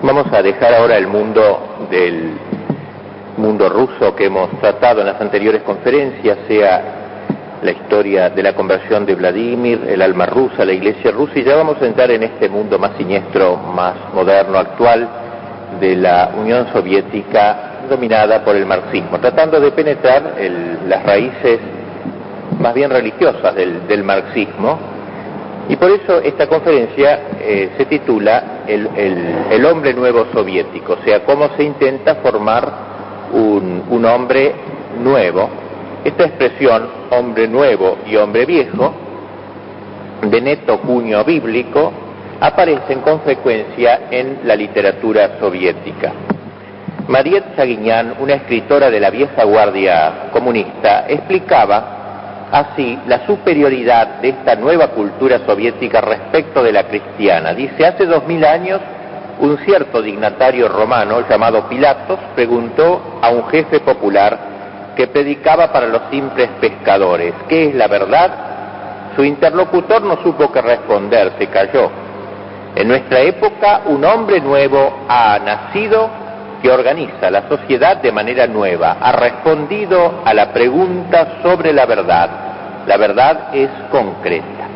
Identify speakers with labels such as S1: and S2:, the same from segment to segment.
S1: Vamos a dejar ahora el mundo del mundo ruso que hemos tratado en las anteriores conferencias, sea la historia de la conversión de Vladimir, el alma rusa, la iglesia rusa, y ya vamos a entrar en este mundo más siniestro, más moderno, actual, de la Unión Soviética dominada por el marxismo, tratando de penetrar las raíces más bien religiosas del marxismo. Y por eso esta conferencia se titula el hombre nuevo soviético, o sea, cómo se intenta formar un hombre nuevo. Esta expresión, hombre nuevo y hombre viejo, de neto cuño bíblico, aparecen con frecuencia en la literatura soviética. Mariette Saguignan, una escritora de la vieja guardia comunista, explicaba así la superioridad de esta nueva cultura soviética respecto de la cristiana. Dice, hace 2000 años, un cierto dignatario romano llamado Pilatos preguntó a un jefe popular que predicaba para los simples pescadores, ¿qué es la verdad? Su interlocutor no supo qué responder, se calló. En nuestra época, un hombre nuevo ha nacido que organiza la sociedad de manera nueva, ha respondido a la pregunta sobre la verdad. La verdad es concreta.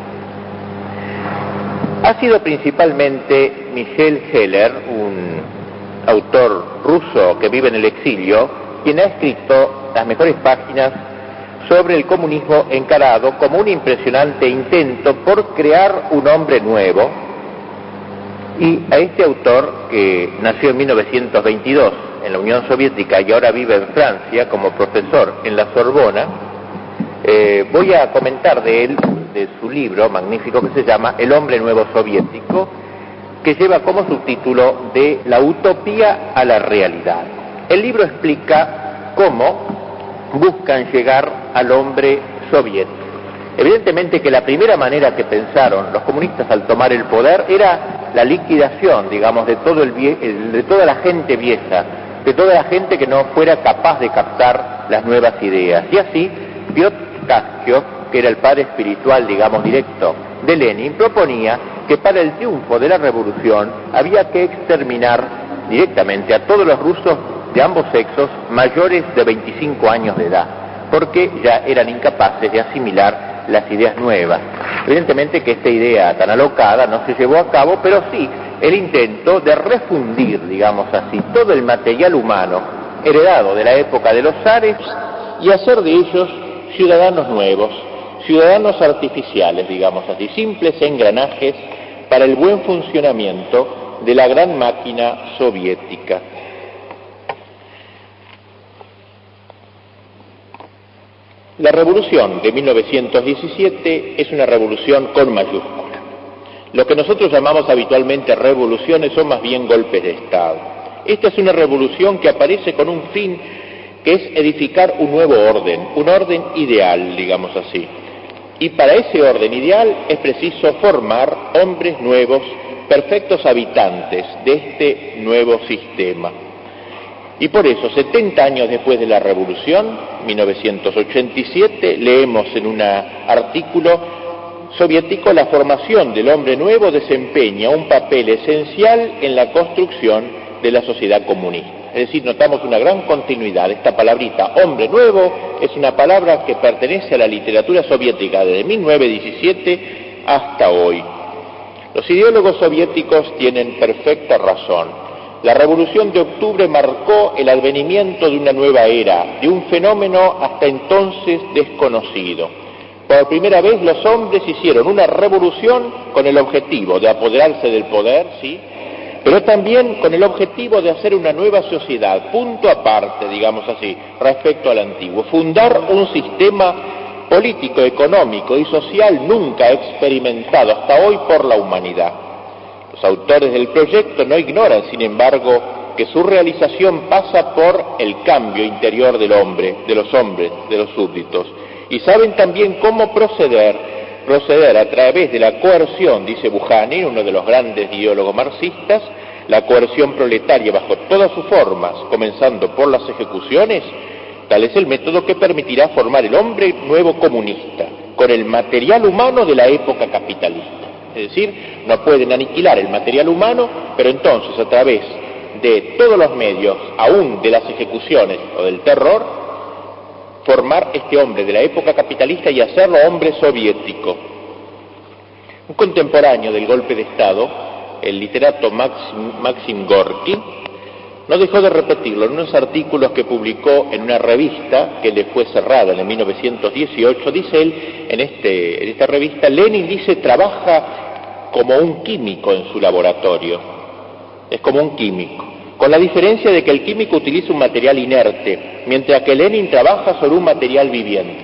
S1: Ha sido principalmente Michel Heller, un autor ruso que vive en el exilio, quien ha escrito las mejores páginas sobre el comunismo encarado como un impresionante intento por crear un hombre nuevo. Y a este autor, que nació en 1922 en la Unión Soviética y ahora vive en Francia como profesor en la Sorbona, voy a comentar de su libro magnífico que se llama El hombre nuevo soviético, que lleva como subtítulo De la utopía a la realidad. El libro explica cómo buscan llegar al hombre soviético. Evidentemente que la primera manera que pensaron los comunistas al tomar el poder era la liquidación, digamos, de toda la gente vieja, de toda la gente que no fuera capaz de captar las nuevas ideas. Y así, Piotr Khatchkov, que era el padre espiritual, digamos, directo de Lenin, proponía que para el triunfo de la revolución había que exterminar directamente a todos los rusos de ambos sexos mayores de 25 años de edad, porque ya eran incapaces de asimilar las ideas nuevas. Evidentemente que esta idea tan alocada no se llevó a cabo, pero sí el intento de refundir, digamos así, todo el material humano heredado de la época de los zares y hacer de ellos ciudadanos nuevos, ciudadanos artificiales, digamos así, simples engranajes para el buen funcionamiento de la gran máquina soviética. La revolución de 1917 es una revolución con mayúscula. Lo que nosotros llamamos habitualmente revoluciones son más bien golpes de Estado. Esta es una revolución que aparece con un fin que es edificar un nuevo orden, un orden ideal, digamos así. Y para ese orden ideal es preciso formar hombres nuevos, perfectos habitantes de este nuevo sistema. Y por eso, 70 años después de la Revolución, 1987, leemos en un artículo soviético, la formación del hombre nuevo desempeña un papel esencial en la construcción de la sociedad comunista. Es decir, notamos una gran continuidad. Esta palabrita, hombre nuevo, es una palabra que pertenece a la literatura soviética desde 1917 hasta hoy. Los ideólogos soviéticos tienen perfecta razón. La Revolución de Octubre marcó el advenimiento de una nueva era, de un fenómeno hasta entonces desconocido. Por primera vez los hombres hicieron una revolución con el objetivo de apoderarse del poder, sí, pero también con el objetivo de hacer una nueva sociedad, punto aparte, digamos así, respecto al antiguo, fundar un sistema político, económico y social nunca experimentado hasta hoy por la humanidad. Los autores del proyecto no ignoran, sin embargo, que su realización pasa por el cambio interior del hombre, de los hombres, de los súbditos, y saben también cómo proceder a través de la coerción, dice Bukhanin, uno de los grandes ideólogos marxistas, la coerción proletaria bajo todas sus formas, comenzando por las ejecuciones. Tal es el método que permitirá formar el hombre nuevo comunista, con el material humano de la época capitalista. Es decir, no pueden aniquilar el material humano, pero entonces a través de todos los medios, aún de las ejecuciones o del terror, formar este hombre de la época capitalista y hacerlo hombre soviético. Un contemporáneo del golpe de Estado, el literato Maxim Gorky, no dejó de repetirlo en unos artículos que publicó en una revista que le fue cerrada en 1918. Dice él, en esta revista, Lenin dice, trabaja como un químico en su laboratorio. Es como un químico, con la diferencia de que el químico utiliza un material inerte, mientras que Lenin trabaja sobre un material viviente.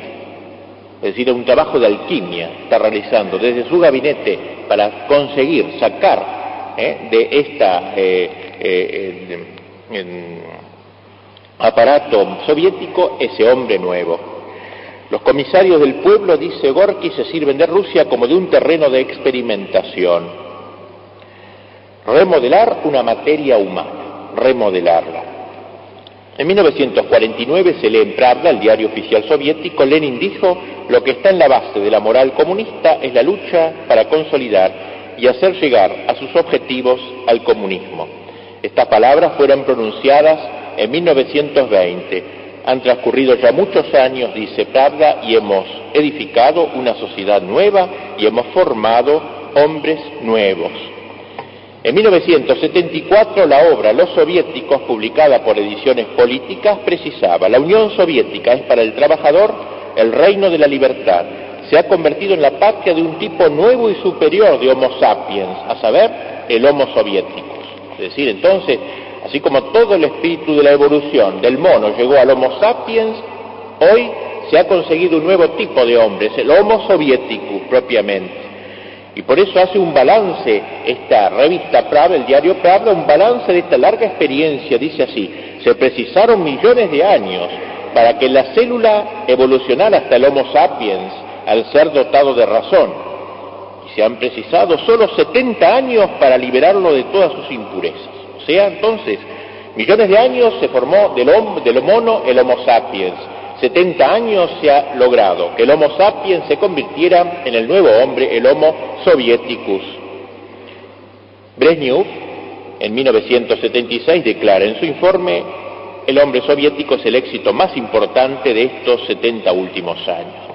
S1: Es decir, un trabajo de alquimia está realizando desde su gabinete para conseguir sacar de esta aparato soviético ese hombre nuevo. Los comisarios del pueblo, dice Gorky, se sirven de Rusia como de un terreno de experimentación. Remodelar una materia humana, remodelarla. En 1949 se lee en Pravda, el diario oficial soviético, Lenin dijo: lo que está en la base de la moral comunista es la lucha para consolidar y hacer llegar a sus objetivos al comunismo. Estas palabras fueron pronunciadas en 1920. Han transcurrido ya muchos años, dice Pravda, y hemos edificado una sociedad nueva y hemos formado hombres nuevos. En 1974 la obra Los soviéticos, publicada por Ediciones Políticas, precisaba: la Unión Soviética es para el trabajador el reino de la libertad. Se ha convertido en la patria de un tipo nuevo y superior de Homo sapiens, a saber, el Homo soviéticus. Es decir, entonces, así como todo el espíritu de la evolución del mono llegó al Homo sapiens, hoy se ha conseguido un nuevo tipo de hombres, el Homo soviéticus propiamente. Y por eso hace un balance esta revista Pravda, el diario Pravda, un balance de esta larga experiencia. Dice así: se precisaron millones de años para que la célula evolucionara hasta el Homo sapiens, al ser dotado de razón. Y se han precisado solo 70 años para liberarlo de todas sus impurezas. O sea, entonces, millones de años se formó del mono el Homo sapiens. 70 años se ha logrado que el Homo sapiens se convirtiera en el nuevo hombre, el Homo soviéticus. Brezhnev, en 1976, declara en su informe: el hombre soviético es el éxito más importante de estos 70 últimos años.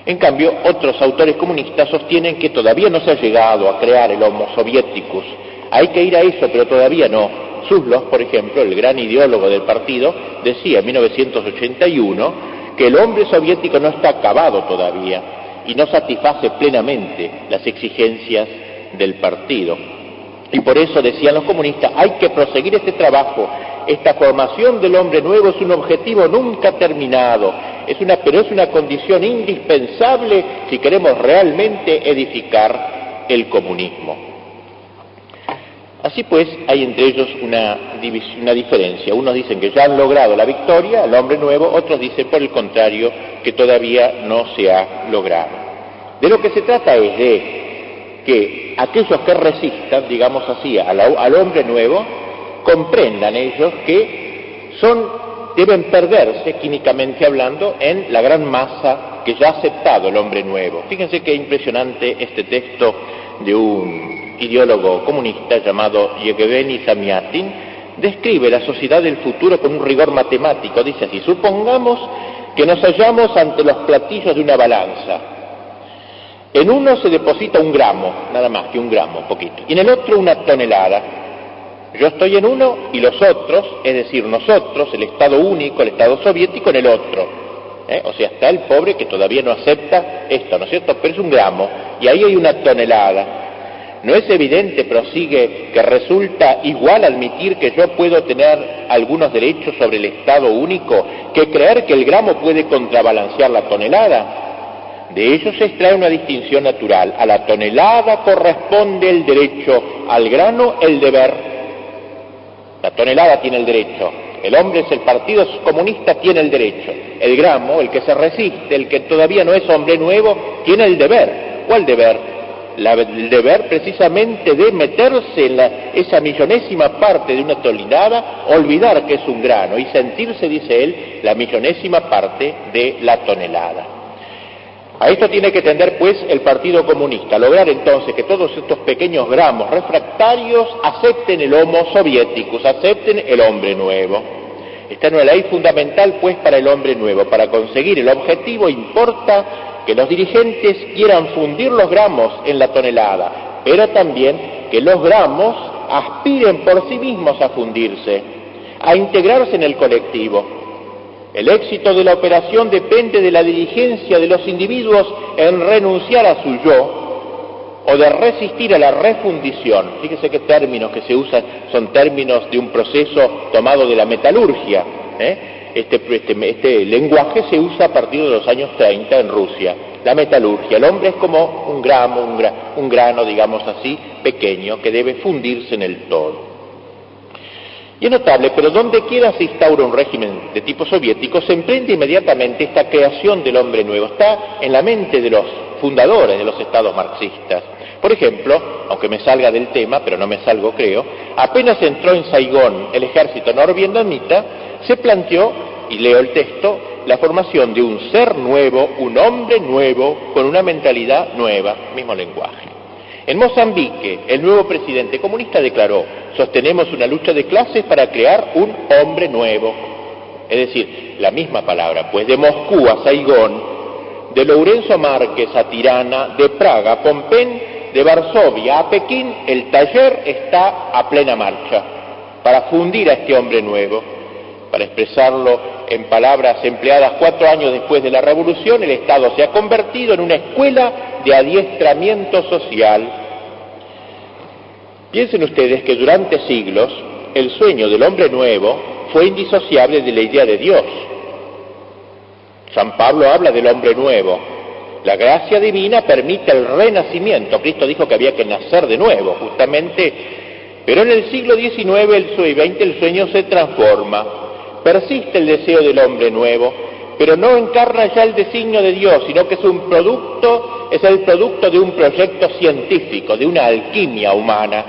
S1: En cambio, otros autores comunistas sostienen que todavía no se ha llegado a crear el Homo soviéticus. Hay que ir a eso, pero todavía no. Suslow, por ejemplo, el gran ideólogo del partido, decía en 1981 que el hombre soviético no está acabado todavía y no satisface plenamente las exigencias del partido. Y por eso, decían los comunistas, hay que proseguir este trabajo. Esta formación del hombre nuevo es un objetivo nunca terminado, pero es una condición indispensable si queremos realmente edificar el comunismo. Así pues, hay entre ellos una diferencia. Unos dicen que ya han logrado la victoria, el hombre nuevo; otros dicen, por el contrario, que todavía no se ha logrado. De lo que se trata es de que aquellos que resistan, digamos así, al hombre nuevo, comprendan ellos que deben perderse, químicamente hablando, en la gran masa que ya ha aceptado el hombre nuevo. Fíjense qué impresionante este texto de un ideólogo comunista llamado Yevgeny Zamyatin. Describe la sociedad del futuro con un rigor matemático. Dice así: supongamos que nos hallamos ante los platillos de una balanza. En uno se deposita 1 gramo, nada más que 1 gramo, poquito, y en el otro 1 tonelada. Yo estoy en uno y los otros, es decir, nosotros, el Estado único, el Estado soviético, en el otro. O sea, está el pobre que todavía no acepta esto, ¿no es cierto? Pero es 1 gramo, y ahí hay 1 tonelada. ¿No es evidente, prosigue, que resulta igual admitir que yo puedo tener algunos derechos sobre el Estado único que creer que el gramo puede contrabalancear la tonelada? De ello se extrae una distinción natural. A la tonelada corresponde el derecho, al grano el deber. La tonelada tiene el derecho, el hombre es el Partido Comunista, tiene el derecho. El gramo, el que se resiste, el que todavía no es hombre nuevo, tiene el deber. ¿Cuál deber? El deber precisamente de meterse en esa millonésima parte de una tonelada, olvidar que es un grano y sentirse, dice él, la millonésima parte de la tonelada. A esto tiene que tender, pues, el Partido Comunista, lograr entonces que todos estos pequeños gramos refractarios acepten el Homo Soviéticus, acepten el hombre nuevo. Esta es una ley fundamental, pues, para el hombre nuevo. Para conseguir el objetivo importa que los dirigentes quieran fundir los gramos en la tonelada, pero también que los gramos aspiren por sí mismos a fundirse, a integrarse en el colectivo. El éxito de la operación depende de la diligencia de los individuos en renunciar a su yo o de resistir a la refundición. Fíjese qué términos que se usan son términos de un proceso tomado de la metalurgia. Este lenguaje se usa a partir de los años 30 en Rusia. La metalurgia, el hombre es como un gramo, un grano, digamos así, pequeño, que debe fundirse en el todo. Y es notable, pero donde quiera se instaura un régimen de tipo soviético, se emprende inmediatamente esta creación del hombre nuevo. Está en la mente de los fundadores de los estados marxistas. Por ejemplo, aunque me salga del tema, pero no me salgo creo, apenas entró en Saigón el ejército norvietnamita, se planteó, y leo el texto, la formación de un ser nuevo, un hombre nuevo, con una mentalidad nueva, mismo lenguaje. En Mozambique, el nuevo presidente comunista declaró: sostenemos una lucha de clases para crear un hombre nuevo. Es decir, la misma palabra, pues de Moscú a Saigón, de Lourenço Márquez a Tirana, de Praga a Pompén, de Varsovia a Pekín, el taller está a plena marcha para fundir a este hombre nuevo. Para expresarlo en palabras empleadas 4 años después de la Revolución, el Estado se ha convertido en una escuela de adiestramiento social. Piensen ustedes que durante siglos el sueño del hombre nuevo fue indisociable de la idea de Dios. San Pablo habla del hombre nuevo. La gracia divina permite el renacimiento. Cristo dijo que había que nacer de nuevo, justamente. Pero en el siglo XIX y XX el sueño se transforma. Persiste el deseo del hombre nuevo, pero no encarna ya el designio de Dios, sino que es el producto de un proyecto científico, de una alquimia humana.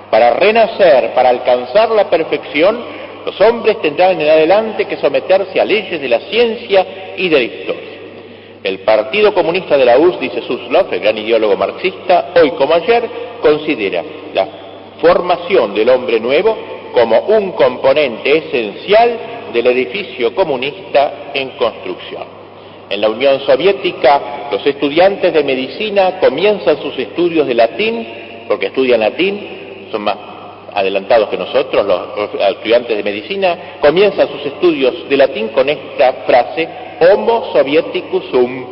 S1: Para renacer, para alcanzar la perfección, los hombres tendrán en adelante que someterse a leyes de la ciencia y de la historia. El Partido Comunista de la URSS, dice Suslov, el gran ideólogo marxista, hoy como ayer, considera la formación del hombre nuevo como un componente esencial del edificio comunista en construcción. En la Unión Soviética, los estudiantes de medicina comienzan sus estudios de latín, porque estudian latín, son más adelantados que nosotros, los estudiantes de medicina, comienzan sus estudios de latín con esta frase: Homo Soviéticus sum,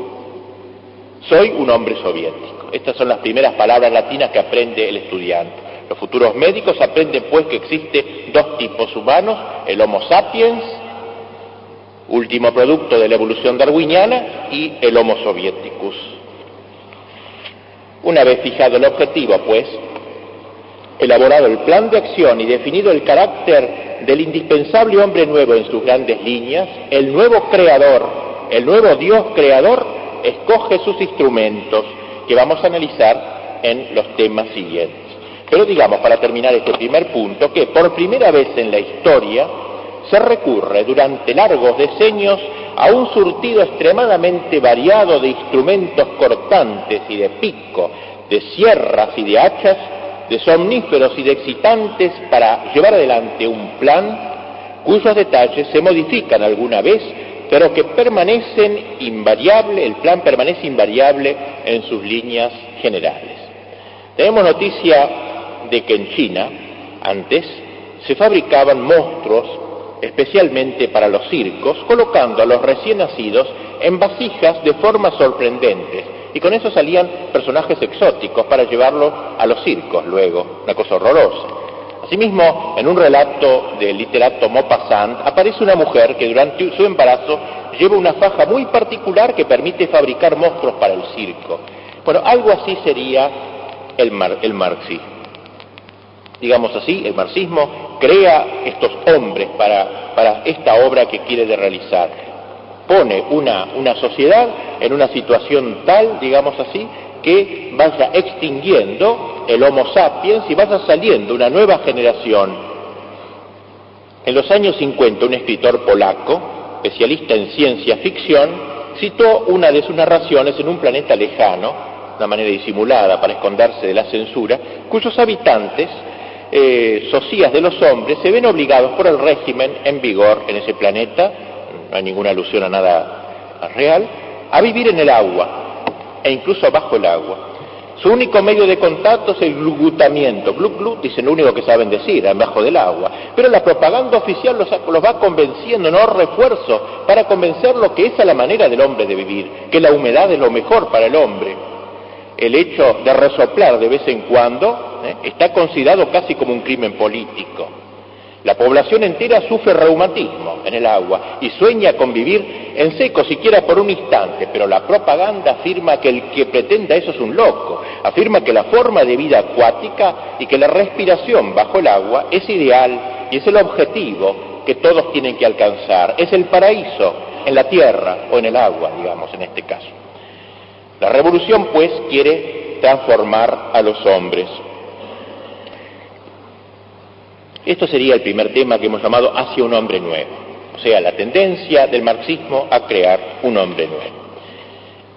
S1: soy un hombre soviético. Estas son las primeras palabras latinas que aprende el estudiante. Los futuros médicos aprenden, pues, que existe 2 tipos humanos: el Homo sapiens, último producto de la evolución darwiniana, y el Homo Soviéticus. Una vez fijado el objetivo, pues, elaborado el plan de acción y definido el carácter del indispensable hombre nuevo en sus grandes líneas, el nuevo creador, el nuevo Dios creador, escoge sus instrumentos, que vamos a analizar en los temas siguientes. Pero digamos, para terminar este primer punto, que por primera vez en la historia se recurre durante largos decenios a un surtido extremadamente variado de instrumentos cortantes y de pico, de sierras y de hachas, de somníferos y de excitantes, para llevar adelante un plan cuyos detalles se modifican alguna vez, pero que permanecen invariable, el plan permanece invariable en sus líneas generales. Tenemos noticia de que en China, antes, se fabricaban monstruos especialmente para los circos, colocando a los recién nacidos en vasijas de formas sorprendentes, y con eso salían personajes exóticos para llevarlos a los circos luego, una cosa horrorosa. Asimismo, en un relato del literato Maupassant, aparece una mujer que durante su embarazo lleva una faja muy particular que permite fabricar monstruos para el circo. Bueno, algo así sería el marxismo. Digamos así, el marxismo crea estos hombres para esta obra que quiere de realizar. Pone una sociedad en una situación tal, digamos así, que vaya extinguiendo el Homo sapiens y vaya saliendo una nueva generación. En los años 50, un escritor polaco, especialista en ciencia ficción, citó una de sus narraciones en un planeta lejano, una manera disimulada para esconderse de la censura, cuyos habitantes, socias de los hombres, se ven obligados por el régimen en vigor en ese planeta, no hay ninguna alusión a nada real, a vivir en el agua, e incluso bajo el agua. Su único medio de contacto es el glutamiento. Glu glu, dicen lo único que saben decir, abajo del agua. Pero la propaganda oficial los va convenciendo, no refuerzo, para convencerlo que esa es la manera del hombre de vivir, que la humedad es lo mejor para el hombre. El hecho de resoplar de vez en cuando está considerado casi como un crimen político. La población entera sufre reumatismo en el agua y sueña con vivir en seco siquiera por un instante, pero la propaganda afirma que el que pretenda eso es un loco, afirma que la forma de vida acuática y que la respiración bajo el agua es ideal y es el objetivo que todos tienen que alcanzar, es el paraíso en la tierra o en el agua, digamos, en este caso. La revolución, pues, quiere transformar a los hombres. Esto sería el primer tema que hemos llamado hacia un hombre nuevo, o sea, la tendencia del marxismo a crear un hombre nuevo.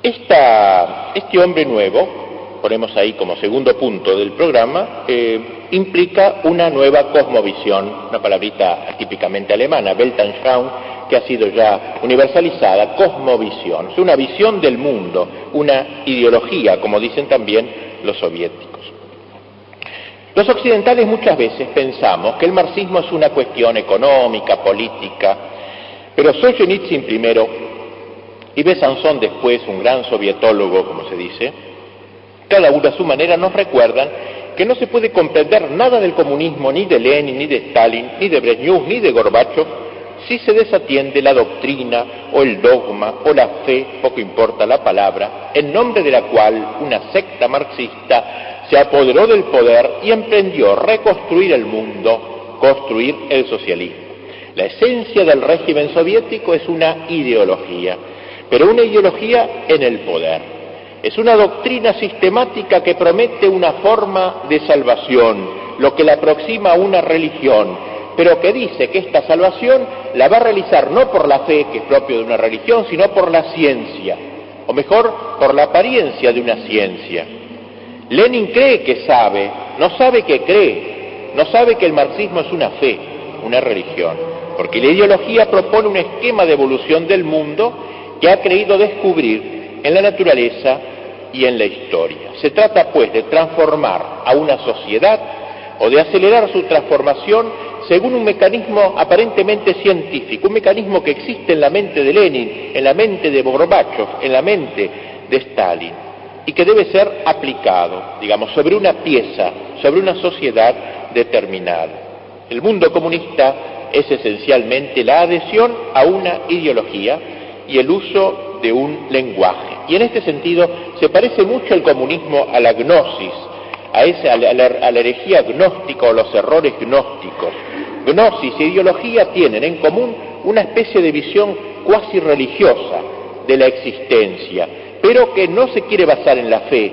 S1: Este hombre nuevo, ponemos ahí como segundo punto del programa, implica una nueva cosmovisión, una palabrita típicamente alemana, Weltanschauung, que ha sido ya universalizada, cosmovisión, es una visión del mundo, una ideología, como dicen también los soviéticos. Los occidentales muchas veces pensamos que el marxismo es una cuestión económica, política, pero Solzhenitsyn primero y Besançon después, un gran sovietólogo, como se dice, cada uno a su manera nos recuerdan que no se puede comprender nada del comunismo, ni de Lenin, ni de Stalin, ni de Brezhnev, ni de Gorbachev, si se desatiende la doctrina o el dogma o la fe, poco importa la palabra, en nombre de la cual una secta marxista se apoderó del poder y emprendió reconstruir el mundo, construir el socialismo. La esencia del régimen soviético es una ideología, pero una ideología en el poder. Es una doctrina sistemática que promete una forma de salvación, lo que la aproxima a una religión, pero que dice que esta salvación la va a realizar no por la fe, que es propio de una religión, sino por la ciencia, o mejor, por la apariencia de una ciencia. Lenin cree que sabe, no sabe que cree, no sabe que el marxismo es una fe, una religión, porque la ideología propone un esquema de evolución del mundo que ha creído descubrir en la naturaleza y en la historia. Se trata, pues, de transformar a una sociedad o de acelerar su transformación según un mecanismo aparentemente científico, un mecanismo que existe en la mente de Lenin, en la mente de Gorbachev, en la mente de Stalin, y que debe ser aplicado, digamos, sobre una pieza, sobre una sociedad determinada. El mundo comunista es esencialmente la adhesión a una ideología y el uso de un lenguaje. Y en este sentido se parece mucho el comunismo a la gnosis, a la herejía gnóstica o los errores gnósticos. Gnosis e ideología tienen en común una especie de visión cuasi religiosa de la existencia, pero que no se quiere basar en la fe,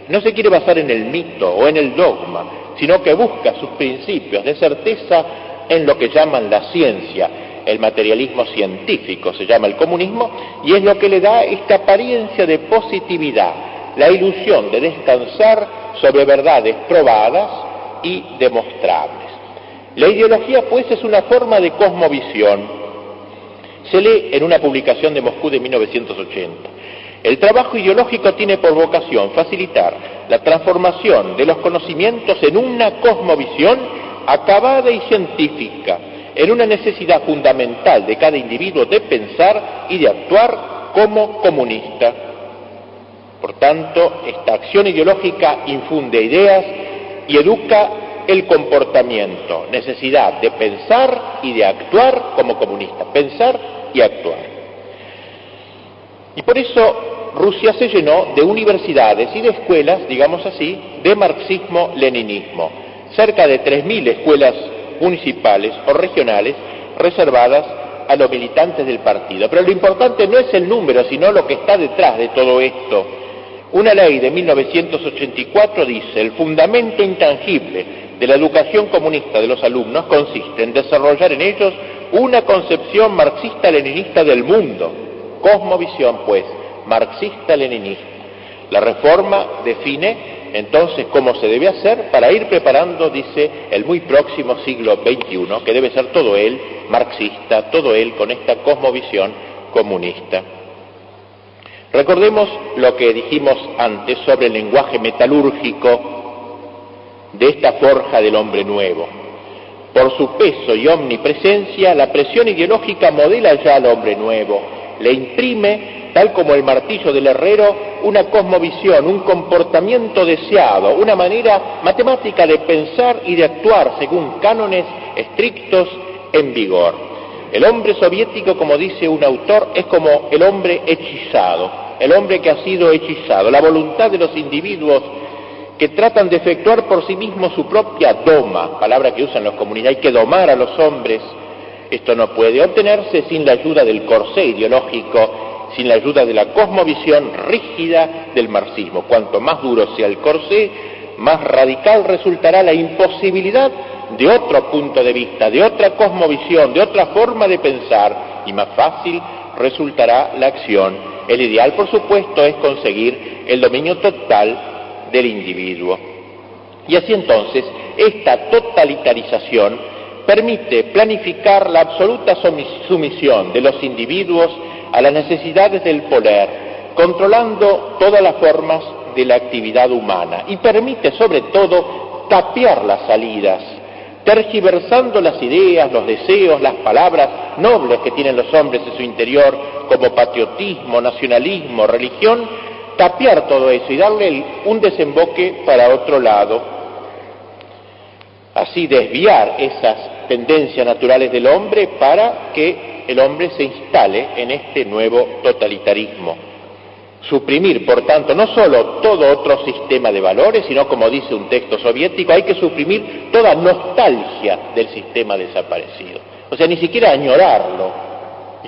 S1: no se quiere basar en el mito o en el dogma, sino que busca sus principios de certeza en lo que llaman la ciencia. El materialismo científico se llama el comunismo, y es lo que le da esta apariencia de positividad, la ilusión de descansar sobre verdades probadas y demostrables. La ideología, pues, es una forma de cosmovisión. Se lee en una publicación de Moscú de 1980. El trabajo ideológico tiene por vocación facilitar la transformación de los conocimientos en una cosmovisión acabada y científica, en una necesidad fundamental de cada individuo de pensar y de actuar como comunista. Por tanto, esta acción ideológica infunde ideas y educa el comportamiento, necesidad de pensar y de actuar como comunista, pensar y actuar. Y por eso Rusia se llenó de universidades y de escuelas, digamos así, de marxismo-leninismo. Cerca de 3.000 escuelas municipales o regionales reservadas a los militantes del partido. Pero lo importante no es el número, sino lo que está detrás de todo esto. Una ley de 1984 dice: el fundamento intangible de la educación comunista de los alumnos consiste en desarrollar en ellos una concepción marxista-leninista del mundo, cosmovisión, pues, marxista-leninista. La Reforma define entonces cómo se debe hacer para ir preparando, dice, el muy próximo siglo XXI, que debe ser todo él marxista, todo él con esta cosmovisión comunista. Recordemos lo que dijimos antes sobre el lenguaje metalúrgico de esta forja del hombre nuevo. Por su peso y omnipresencia, la presión ideológica modela ya al hombre nuevo, le imprime, tal como el martillo del herrero, una cosmovisión, un comportamiento deseado, una manera matemática de pensar y de actuar según cánones estrictos en vigor. El hombre soviético, como dice un autor, es como el hombre hechizado, el hombre que ha sido hechizado, la voluntad de los individuos que tratan de efectuar por sí mismos su propia doma, palabra que usan los comunistas, hay que domar a los hombres. Esto no puede obtenerse sin la ayuda del corsé ideológico, sin la ayuda de la cosmovisión rígida del marxismo. Cuanto más duro sea el corsé, más radical resultará la imposibilidad de otro punto de vista, de otra cosmovisión, de otra forma de pensar, y más fácil resultará la acción. El ideal, por supuesto, es conseguir el dominio total del individuo. Y así entonces, esta totalitarización permite planificar la absoluta sumisión de los individuos a las necesidades del poder, controlando todas las formas de la actividad humana, y permite sobre todo tapiar las salidas, tergiversando las ideas, los deseos, las palabras nobles que tienen los hombres en su interior, como patriotismo, nacionalismo, religión, tapiar todo eso y darle un desemboque para otro lado, así desviar esas tendencias naturales del hombre para que el hombre se instale en este nuevo totalitarismo. Suprimir, por tanto, no solo todo otro sistema de valores, sino, como dice un texto soviético, hay que suprimir toda nostalgia del sistema desaparecido. O sea, ni siquiera añorarlo.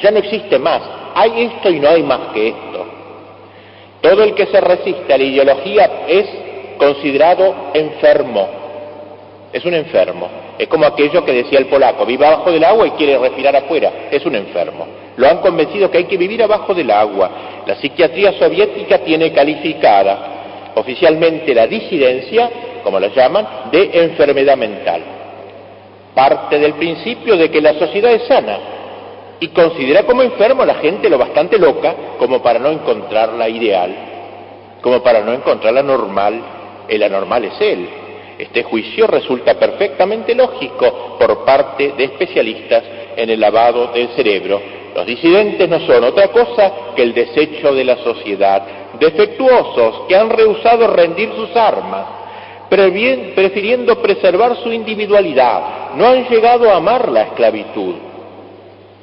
S1: Ya no existe más. Hay esto y no hay más que esto. Todo el que se resiste a la ideología es considerado enfermo. Es un enfermo. Es como aquello que decía el polaco, vive abajo del agua y quiere respirar afuera. Es un enfermo. Lo han convencido que hay que vivir abajo del agua. La psiquiatría soviética tiene calificada oficialmente la disidencia, como la llaman, de enfermedad mental. Parte del principio de que la sociedad es sana y considera como enfermo a la gente lo bastante loca como para no encontrarla ideal, como para no encontrarla normal. El anormal es él. Este juicio resulta perfectamente lógico por parte de especialistas en el lavado del cerebro. Los disidentes no son otra cosa que el desecho de la sociedad, defectuosos que han rehusado rendir sus armas, prefiriendo preservar su individualidad, no han llegado a amar la esclavitud.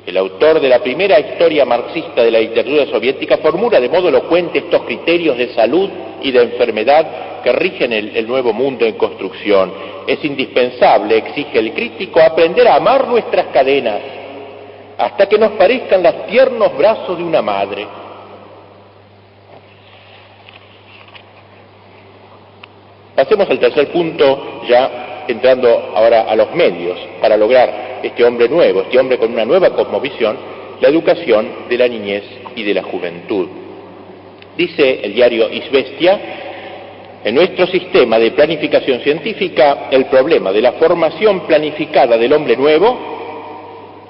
S1: El autor de la primera historia marxista de la dictadura soviética formula de modo elocuente estos criterios de salud y de enfermedad que rigen el nuevo mundo en construcción. Es indispensable, exige el crítico, aprender a amar nuestras cadenas, hasta que nos parezcan los tiernos brazos de una madre. Pasemos al tercer punto, ya entrando ahora a los medios para lograr este hombre nuevo, este hombre con una nueva cosmovisión, la educación de la niñez y de la juventud. Dice el diario Izvestia: en nuestro sistema de planificación científica, el problema de la formación planificada del hombre nuevo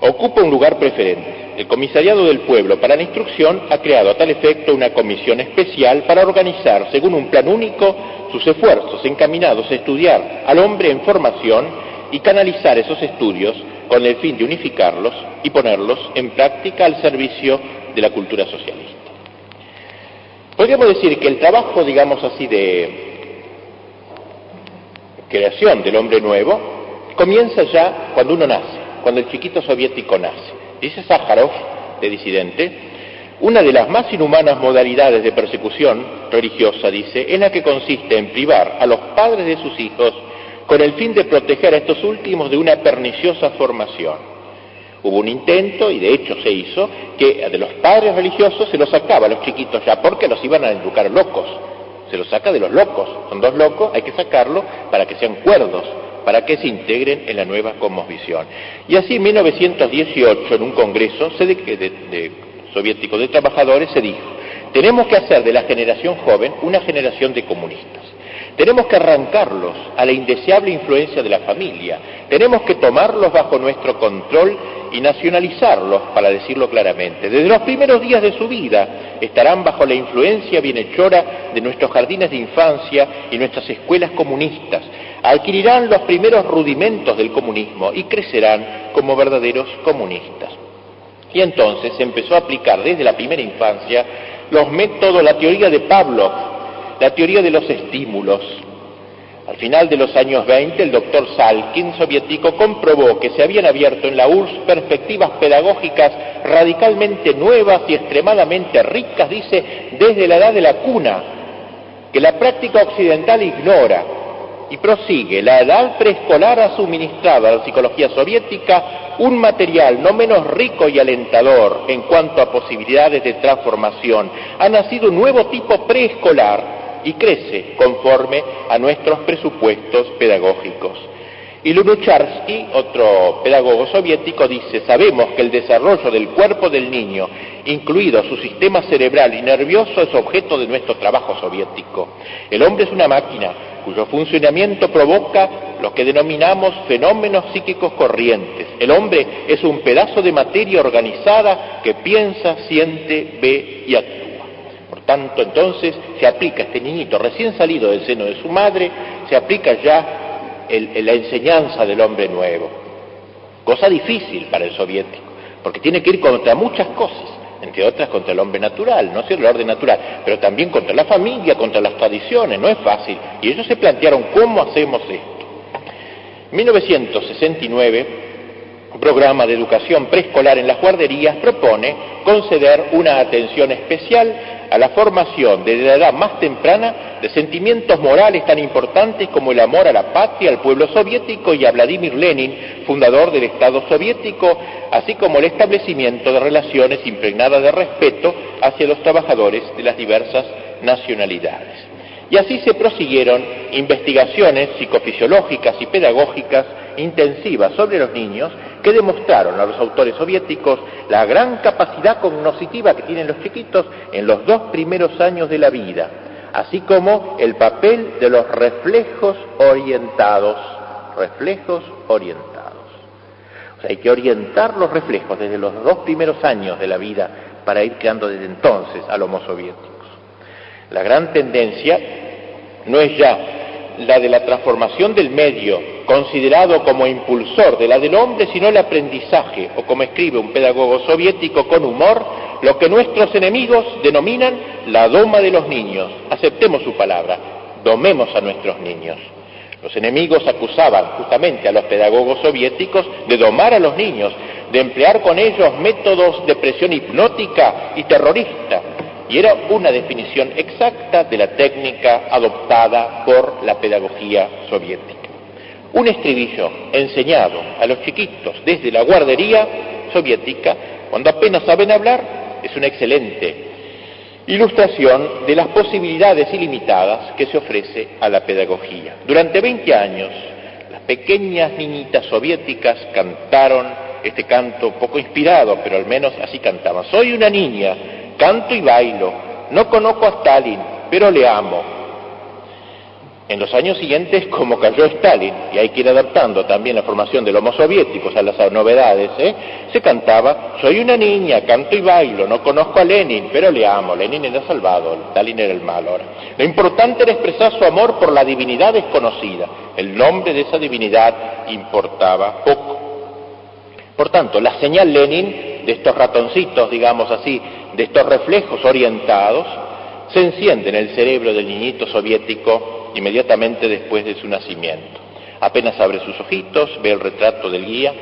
S1: ocupa un lugar preferente. El Comisariado del Pueblo para la Instrucción ha creado a tal efecto una comisión especial para organizar, según un plan único, sus esfuerzos encaminados a estudiar al hombre en formación y canalizar esos estudios con el fin de unificarlos y ponerlos en práctica al servicio de la cultura socialista. Podríamos decir que el trabajo, digamos así, de creación del hombre nuevo comienza ya cuando uno nace, cuando el chiquito soviético nace. Dice Sájarov, de disidente, una de las más inhumanas modalidades de persecución religiosa, dice, es la que consiste en privar a los padres de sus hijos con el fin de proteger a estos últimos de una perniciosa formación. Hubo un intento, y de hecho se hizo, que de los padres religiosos se los sacaba a los chiquitos ya, porque los iban a educar locos. Se los saca de los locos. Son dos locos, hay que sacarlos para que sean cuerdos, para que se integren en la nueva cosmovisión. Y así en 1918, en un congreso, Soviético de Trabajadores, se dijo: tenemos que hacer de la generación joven una generación de comunistas. Tenemos que arrancarlos a la indeseable influencia de la familia. Tenemos que tomarlos bajo nuestro control y nacionalizarlos, para decirlo claramente. Desde los primeros días de su vida estarán bajo la influencia bienhechora de nuestros jardines de infancia y nuestras escuelas comunistas. Adquirirán los primeros rudimentos del comunismo y crecerán como verdaderos comunistas. Y entonces se empezó a aplicar desde la primera infancia los métodos, la teoría de Pavlov, la teoría de los estímulos. Al final de los años 20, el doctor Salkin, soviético, comprobó que se habían abierto en la URSS perspectivas pedagógicas radicalmente nuevas y extremadamente ricas, dice, desde la edad de la cuna, que la práctica occidental ignora. Y prosigue: la edad preescolar ha suministrado a la psicología soviética un material no menos rico y alentador en cuanto a posibilidades de transformación. Ha nacido un nuevo tipo preescolar y crece conforme a nuestros presupuestos pedagógicos. Y Lunacharsky, otro pedagogo soviético, dice: sabemos que el desarrollo del cuerpo del niño, incluido su sistema cerebral y nervioso, es objeto de nuestro trabajo soviético. El hombre es una máquina cuyo funcionamiento provoca lo que denominamos fenómenos psíquicos corrientes. El hombre es un pedazo de materia organizada que piensa, siente, ve y actúa. Por tanto, entonces, se aplica a este niñito recién salido del seno de su madre, se aplica ya la enseñanza del hombre nuevo. Cosa difícil para el soviético, porque tiene que ir contra muchas cosas, entre otras contra el hombre natural, no es el orden natural, pero también contra la familia, contra las tradiciones, no es fácil. Y ellos se plantearon: ¿cómo hacemos esto? En 1969, un programa de educación preescolar en las guarderías propone conceder una atención especial a la formación desde la edad más temprana de sentimientos morales tan importantes como el amor a la patria, al pueblo soviético y a Vladimir Lenin, fundador del Estado soviético, así como el establecimiento de relaciones impregnadas de respeto hacia los trabajadores de las diversas nacionalidades. Y así se prosiguieron investigaciones psicofisiológicas y pedagógicas intensivas sobre los niños, que demostraron a los autores soviéticos la gran capacidad cognitiva que tienen los chiquitos en los 2 primeros años de la vida, así como el papel de los reflejos orientados. Reflejos orientados. O sea, hay que orientar los reflejos desde los 2 primeros años de la vida para ir creando desde entonces al Homo soviéticos. La gran tendencia no es ya la de la transformación del medio, considerado como impulsor de la del hombre, sino el aprendizaje, o como escribe un pedagogo soviético con humor, lo que nuestros enemigos denominan la doma de los niños. Aceptemos su palabra: domemos a nuestros niños. Los enemigos acusaban justamente a los pedagogos soviéticos de domar a los niños, de emplear con ellos métodos de presión hipnótica y terrorista. Y era una definición exacta de la técnica adoptada por la pedagogía soviética. Un estribillo enseñado a los chiquitos desde la guardería soviética, cuando apenas saben hablar, es una excelente ilustración de las posibilidades ilimitadas que se ofrece a la pedagogía. Durante 20 años, las pequeñas niñitas soviéticas cantaron este canto poco inspirado, pero al menos así cantaban: soy una niña, canto y bailo, no conozco a Stalin, pero le amo. En los años siguientes, como cayó Stalin, y hay que ir adaptando también la formación de los Homo soviéticos a las novedades, se cantaba: soy una niña, canto y bailo, no conozco a Lenin, pero le amo. Lenin era salvado, Stalin era el malo. Ahora, lo importante era expresar su amor por la divinidad desconocida. El nombre de esa divinidad importaba poco. Por tanto, la señal Lenin de estos ratoncitos, digamos así, de estos reflejos orientados, se enciende en el cerebro del niñito soviético inmediatamente después de su nacimiento. Apenas abre sus ojitos, ve el retrato del guía,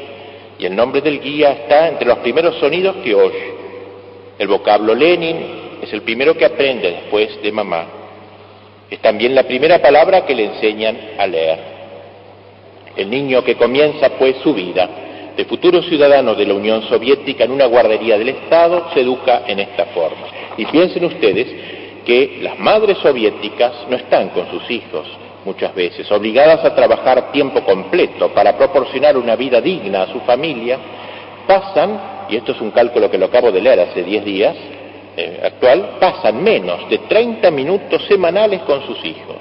S1: y el nombre del guía está entre los primeros sonidos que oye. El vocablo Lenin es el primero que aprende después de mamá. Es también la primera palabra que le enseñan a leer. El niño que comienza pues su vida de futuro ciudadano de la Unión Soviética en una guardería del Estado se educa en esta forma. Y piensen ustedes que las madres soviéticas no están con sus hijos muchas veces, obligadas a trabajar tiempo completo para proporcionar una vida digna a su familia, pasan y esto es un cálculo que lo acabo de leer hace 10 días, actual, pasan menos de 30 minutos semanales con sus hijos,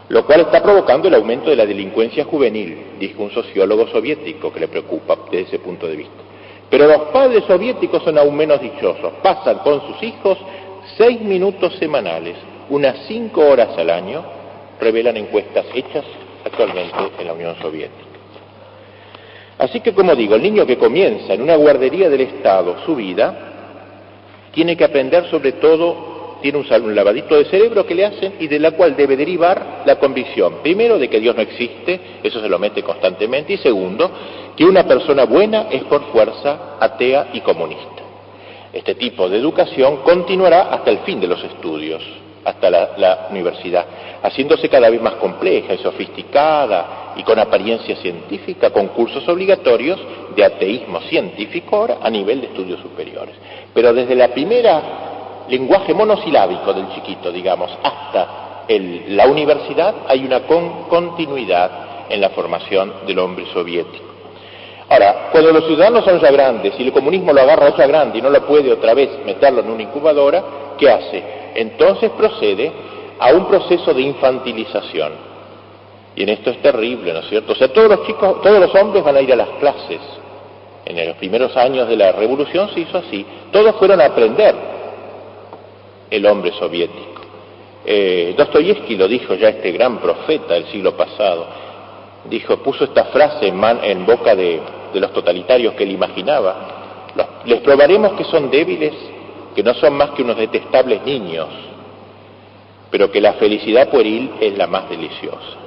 S1: lo cual está provocando el aumento de la delincuencia juvenil, dijo un sociólogo soviético que le preocupa desde ese punto de vista. Pero los padres soviéticos son aún menos dichosos, pasan con sus hijos 6 minutos semanales, unas 5 horas al año, revelan encuestas hechas actualmente en la Unión Soviética. Así que, como digo, el niño que comienza en una guardería del Estado su vida, tiene que aprender sobre todo, tiene un lavadito de cerebro que le hacen y de la cual debe derivar la convicción, primero, de que Dios no existe, eso se lo mete constantemente, y segundo, que una persona buena es por fuerza atea y comunista. Este tipo de educación continuará hasta el fin de los estudios, hasta la universidad, haciéndose cada vez más compleja y sofisticada y con apariencia científica, con cursos obligatorios de ateísmo científico ahora a nivel de estudios superiores. Pero desde la primera lenguaje monosilábico del chiquito, digamos, hasta la universidad hay una continuidad en la formación del hombre soviético. Ahora, cuando los ciudadanos son ya grandes y el comunismo lo agarra ya grande y no lo puede otra vez meterlo en una incubadora, ¿qué hace? Entonces procede a un proceso de infantilización. Y en esto es terrible, ¿no es cierto? O sea, todos los chicos, todos los hombres van a ir a las clases. En los primeros años de la revolución se hizo así. Todos fueron a aprender el hombre soviético. Dostoyevsky lo dijo ya, este gran profeta del siglo pasado. Puso esta frase en boca de los totalitarios que él imaginaba. Les probaremos que son débiles, que no son más que unos detestables niños, pero que la felicidad pueril es la más deliciosa.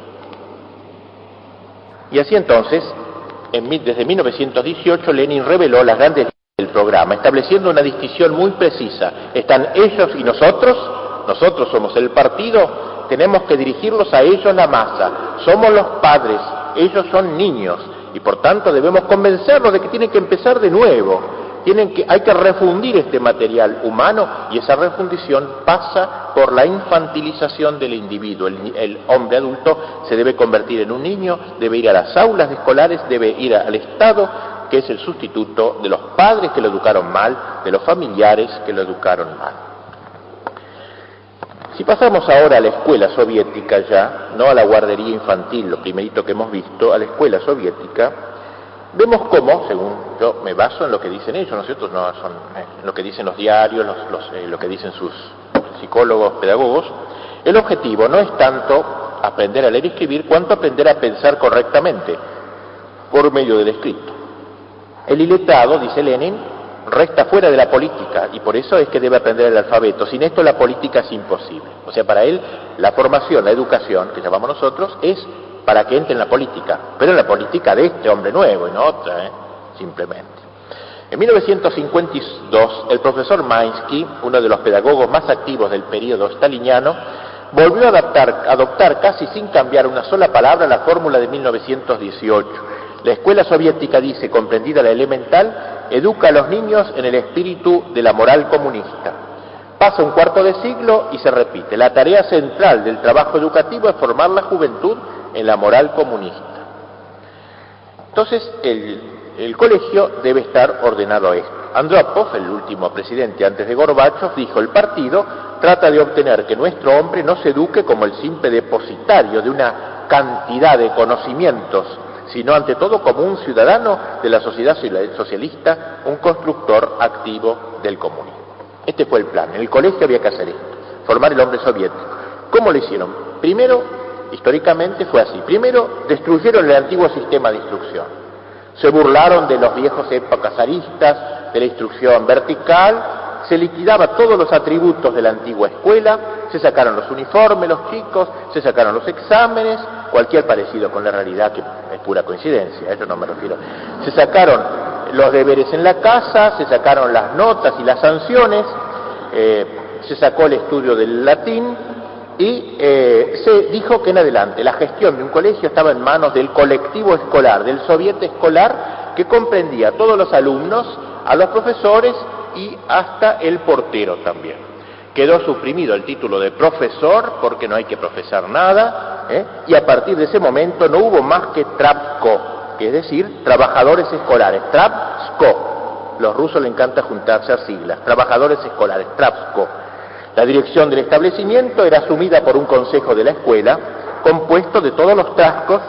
S1: Y así entonces, desde 1918, Lenin reveló las grandes líneas del programa, estableciendo una distinción muy precisa. Están ellos y nosotros somos el partido, tenemos que dirigirlos a ellos la masa, somos los padres, ellos son niños, y por tanto debemos convencerlos de que tienen que empezar de nuevo. Hay que refundir este material humano, y esa refundición pasa por la infantilización del individuo. El hombre adulto se debe convertir en un niño, debe ir a las aulas escolares, debe ir al Estado, que es el sustituto de los padres que lo educaron mal, de los familiares que lo educaron mal. Si pasamos ahora a la escuela soviética ya, no a la guardería infantil, lo primerito que hemos visto, a la escuela soviética, vemos cómo, según yo me baso en lo que dicen ellos, ¿no es cierto? No son lo que dicen los diarios, lo que dicen sus psicólogos, pedagogos. El objetivo no es tanto aprender a leer y escribir, cuanto aprender a pensar correctamente por medio del escrito. El iletrado, dice Lenin, resta fuera de la política, y por eso es que debe aprender el alfabeto. Sin esto la política es imposible. O sea, para él la formación, la educación, que llamamos nosotros, es para que entre en la política, pero en la política de este hombre nuevo y no otra, simplemente. En 1952, el profesor Mainsky, uno de los pedagogos más activos del período staliniano, volvió a adoptar casi sin cambiar una sola palabra la fórmula de 1918. La escuela soviética, dice, comprendida la elemental, educa a los niños en el espíritu de la moral comunista. Pasa un cuarto de siglo y se repite. La tarea central del trabajo educativo es formar la juventud en la moral comunista. Entonces, el colegio debe estar ordenado a esto. Andropov, el último presidente antes de Gorbachev, dijo: el partido trata de obtener que nuestro hombre no se eduque como el simple depositario de una cantidad de conocimientos, sino ante todo como un ciudadano de la sociedad socialista, un constructor activo del comunismo. Este fue el plan. En el colegio había que hacer esto, formar el hombre soviético. ¿Cómo lo hicieron? Primero, históricamente fue así. Primero, destruyeron el antiguo sistema de instrucción. Se burlaron de los viejos épocas zaristas, de la instrucción vertical, se liquidaba todos los atributos de la antigua escuela, se sacaron los uniformes, los chicos, se sacaron los exámenes, cualquier parecido con la realidad, que es pura coincidencia, a eso no me refiero. Se sacaron los deberes en la casa, se sacaron las notas y las sanciones, se sacó el estudio del latín, y se dijo que en adelante la gestión de un colegio estaba en manos del colectivo escolar, del soviete escolar, que comprendía a todos los alumnos, a los profesores y hasta el portero también. Quedó suprimido el título de profesor porque no hay que profesar nada, y a partir de ese momento no hubo más que Travko, que es decir, trabajadores escolares, Trabsko. Los rusos les encanta juntarse a siglas, trabajadores escolares, Trabsko. La dirección del establecimiento era asumida por un consejo de la escuela, compuesto de todos los trascos,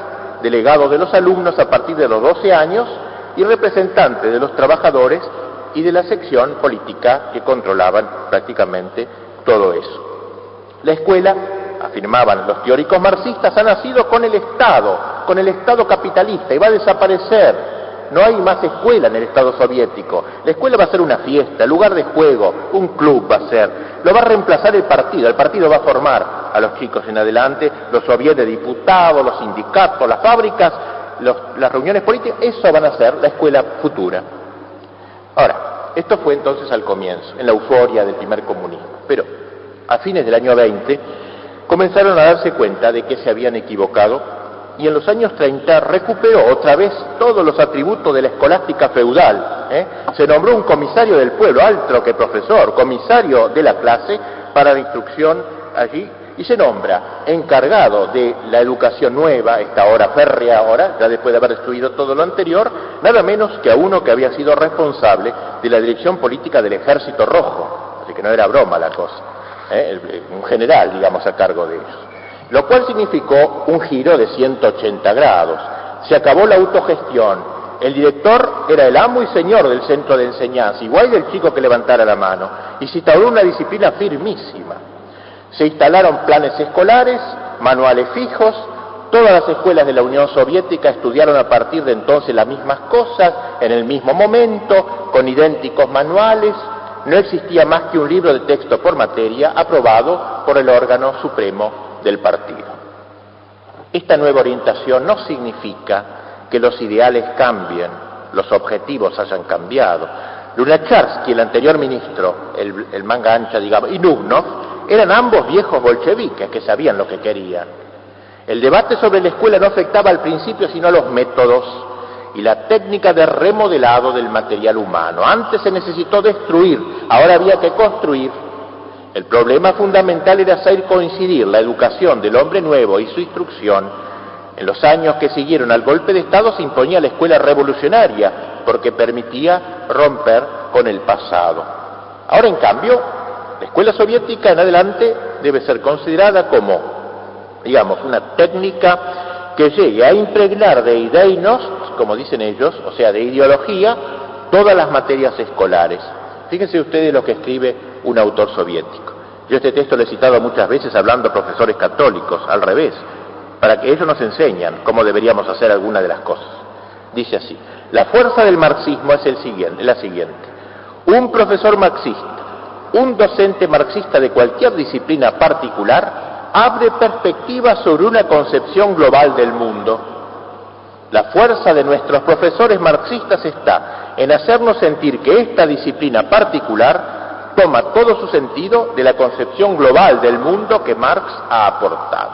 S1: delegados de los alumnos a partir de los 12 años y representantes de los trabajadores y de la sección política que controlaban prácticamente todo eso. La escuela, afirmaban los teóricos marxistas, ha nacido con el Estado capitalista y va a desaparecer. No hay más escuela en el Estado soviético. La escuela va a ser una fiesta, lugar de juego, un club va a ser. Lo va a reemplazar el partido va a formar a los chicos en adelante, los soviets de diputados, los sindicatos, las fábricas, las reuniones políticas, eso van a ser la escuela futura. Ahora, esto fue entonces al comienzo, en la euforia del primer comunismo, pero a fines del año 20 comenzaron a darse cuenta de que se habían equivocado y en los años 30 recuperó otra vez todos los atributos de la escolástica feudal. Se nombró un comisario del pueblo, alto que profesor, comisario de la clase para la instrucción allí, y se nombra encargado de la educación nueva, esta hora férrea ahora, ya después de haber destruido todo lo anterior, nada menos que a uno que había sido responsable de la dirección política del Ejército Rojo, así que no era broma la cosa, un general, digamos, a cargo de ellos. Lo cual significó un giro de 180 grados. Se acabó la autogestión. El director era el amo y señor del centro de enseñanza, igual del chico que levantara la mano, y se instauró una disciplina firmísima. Se instalaron planes escolares, manuales fijos, todas las escuelas de la Unión Soviética estudiaron a partir de entonces las mismas cosas, en el mismo momento, con idénticos manuales. No existía más que un libro de texto por materia aprobado por el órgano supremo del partido. Esta nueva orientación no significa que los ideales cambien, los objetivos hayan cambiado. Lunacharsky, el anterior ministro, el manga ancha, digamos, y Nugnov, eran ambos viejos bolcheviques que sabían lo que querían. El debate sobre la escuela no afectaba al principio sino a los métodos y la técnica de remodelado del material humano. Antes se necesitó destruir, ahora había que construir. El problema fundamental era hacer coincidir la educación del hombre nuevo y su instrucción. En los años que siguieron al golpe de Estado se imponía la escuela revolucionaria, porque permitía romper con el pasado. Ahora, en cambio, la escuela soviética en adelante debe ser considerada como, digamos, una técnica que llegue a impregnar de ideinos, como dicen ellos, o sea, de ideología, todas las materias escolares. Fíjense ustedes lo que escribe un autor soviético. Yo este texto lo he citado muchas veces hablando a profesores católicos, al revés, para que ellos nos enseñan cómo deberíamos hacer alguna de las cosas. Dice así: la fuerza del marxismo es la siguiente. Un profesor marxista, un docente marxista de cualquier disciplina particular, abre perspectivas sobre una concepción global del mundo. La fuerza de nuestros profesores marxistas está en hacernos sentir que esta disciplina particular toma todo su sentido de la concepción global del mundo que Marx ha aportado.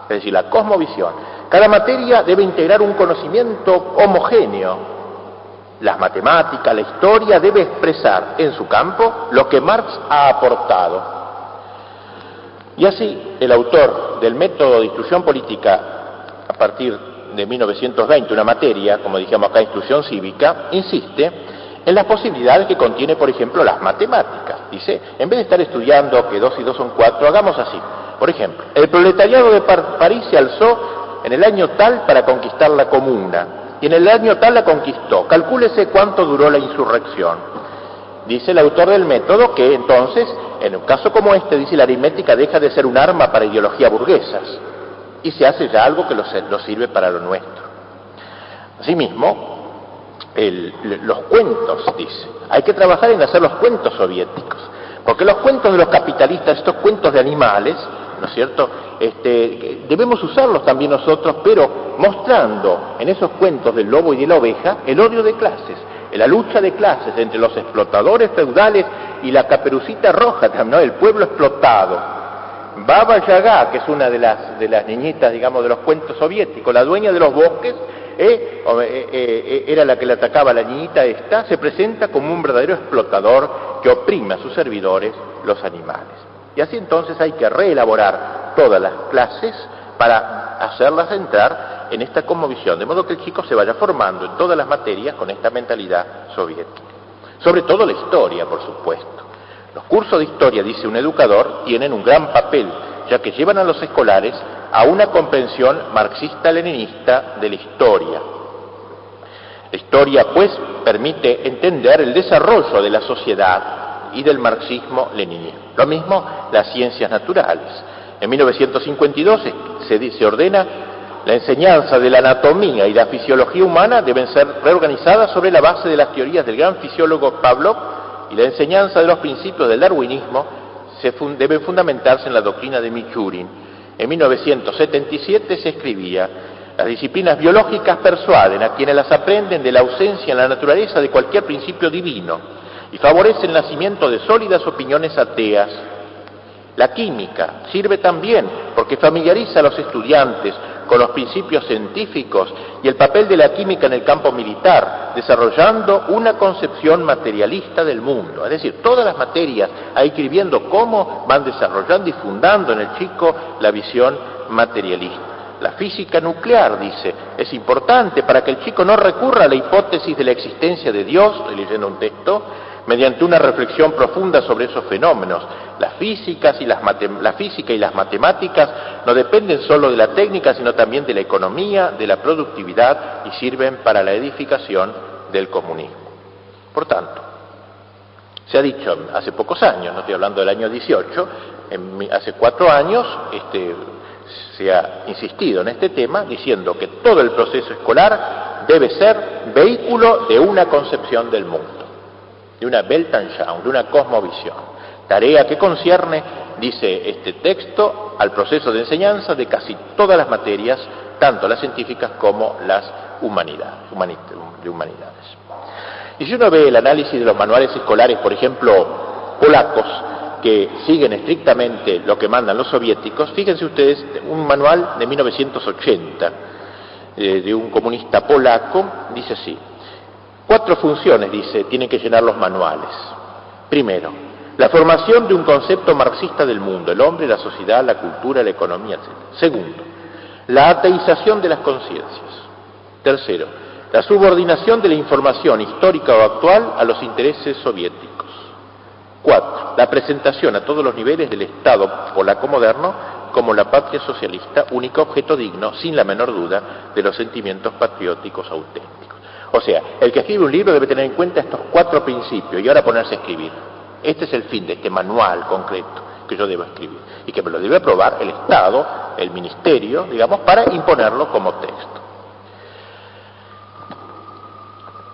S1: Es decir, la cosmovisión. Cada materia debe integrar un conocimiento homogéneo. Las matemáticas, la historia debe expresar en su campo lo que Marx ha aportado. Y así, el autor del método de instrucción política a partir de 1920, una materia, como dijimos acá, instrucción cívica, insiste en las posibilidades que contiene, por ejemplo, las matemáticas. Dice, en vez de estar estudiando que 2 y 2 son 4, hagamos así. Por ejemplo, el proletariado de París se alzó en el año tal para conquistar la comuna, y en el año tal la conquistó. Calcúlese cuánto duró la insurrección. Dice el autor del método que entonces, en un caso como este, dice, la aritmética deja de ser un arma para ideologías burguesas y se hace ya algo que lo sirve para lo nuestro. Asimismo, los cuentos, dice, hay que trabajar en hacer los cuentos soviéticos, porque los cuentos de los capitalistas, estos cuentos de animales, ¿no es cierto?, debemos usarlos también nosotros, pero mostrando en esos cuentos del lobo y de la oveja el odio de clases, la lucha de clases entre los explotadores feudales y la Caperucita Roja, ¿no?, el pueblo explotado. Baba Yaga, que es una de las niñitas, digamos, de los cuentos soviéticos, la dueña de los bosques, era la que le atacaba a la niñita esta, se presenta como un verdadero explotador que oprime a sus servidores, los animales. Y así entonces hay que reelaborar todas las clases para hacerlas entrar en esta cosmovisión, de modo que el chico se vaya formando en todas las materias con esta mentalidad soviética. Sobre todo la historia, por supuesto. Los cursos de historia, dice un educador, tienen un gran papel, ya que llevan a los escolares a una comprensión marxista-leninista de la historia. La historia, pues, permite entender el desarrollo de la sociedad y del marxismo-leninismo. Lo mismo las ciencias naturales. En 1952 se ordena la enseñanza de la anatomía y la fisiología humana deben ser reorganizadas sobre la base de las teorías del gran fisiólogo Pavlov, y la enseñanza de los principios del darwinismo deben fundamentarse en la doctrina de Michurin. En 1977 se escribía: las disciplinas biológicas persuaden a quienes las aprenden de la ausencia en la naturaleza de cualquier principio divino y favorecen el nacimiento de sólidas opiniones ateas. La química sirve también porque familiariza a los estudiantes con los principios científicos y el papel de la química en el campo militar, desarrollando una concepción materialista del mundo. Es decir, todas las materias, hay que ir viendo cómo van desarrollando y fundando en el chico la visión materialista. La física nuclear, dice, es importante para que el chico no recurra a la hipótesis de la existencia de Dios, estoy leyendo un texto, mediante una reflexión profunda sobre esos fenómenos. La física y las matemáticas no dependen solo de la técnica, sino también de la economía, de la productividad, y sirven para la edificación del comunismo. Por tanto, se ha dicho hace pocos años, no estoy hablando del año 18, hace 4 años se ha insistido en este tema, diciendo que todo el proceso escolar debe ser vehículo de una concepción del mundo, de una Weltanschauung, de una cosmovisión. Tarea que concierne, dice este texto, al proceso de enseñanza de casi todas las materias, tanto las científicas como las humanidades. Y si uno ve el análisis de los manuales escolares, por ejemplo, polacos, que siguen estrictamente lo que mandan los soviéticos, fíjense ustedes, un manual de 1980, de un comunista polaco, dice así: 4 funciones, dice, tienen que llenar los manuales. Primero, la formación de un concepto marxista del mundo, el hombre, la sociedad, la cultura, la economía, etc. Segundo, la ateización de las conciencias. Tercero, la subordinación de la información histórica o actual a los intereses soviéticos. 4, la presentación a todos los niveles del Estado polaco moderno como la patria socialista, único objeto digno, sin la menor duda, de los sentimientos patrióticos auténticos. O sea, el que escribe un libro debe tener en cuenta estos 4 principios y ahora ponerse a escribir. Este es el fin de este manual concreto que yo debo escribir y que me lo debe aprobar el Estado, el Ministerio, digamos, para imponerlo como texto.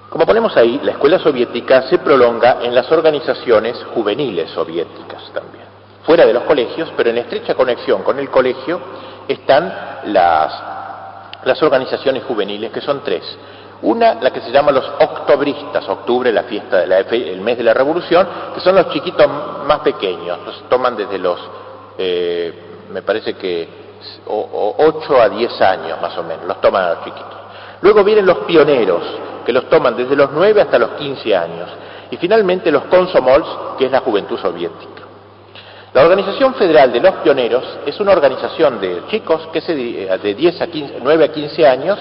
S1: Como ponemos ahí, la escuela soviética se prolonga en las organizaciones juveniles soviéticas también, fuera de los colegios, pero en estrecha conexión con el colegio están las organizaciones juveniles, que son 3. Una, la que se llama los octobristas, octubre, la fiesta, el mes de la Revolución, que son los chiquitos más pequeños, los toman desde los, me parece que 8 a 10 años más o menos, los toman a los chiquitos. Luego vienen los pioneros, que los toman desde los 9 hasta los 15 años. Y finalmente los Komsomols, que es la juventud soviética. La Organización Federal de los Pioneros es una organización de chicos que de 9 a 15 años,